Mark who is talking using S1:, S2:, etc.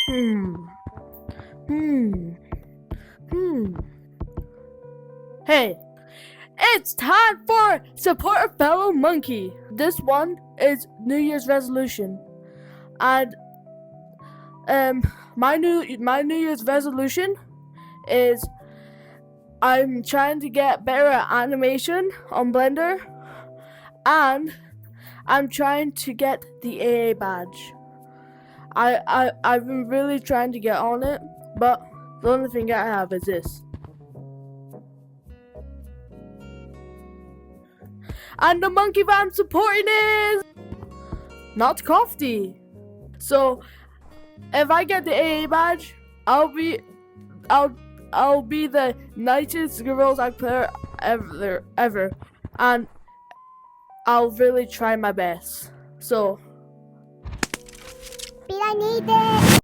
S1: Hmm. Hmm. Hmm. Hey, it's time for support a fellow monkey. This one is New Year's resolution, and my New Year's resolution is I'm trying to get better at animation on Blender, and I'm trying to get the AA badge. I've been really trying to get on it, but the only thing I have is this. And the monkey that I'm supporting is not Crofty. So if I get the AA badge, I'll be the nicest Gorilla Tag player ever, and I'll really try my best. So
S2: But I need it.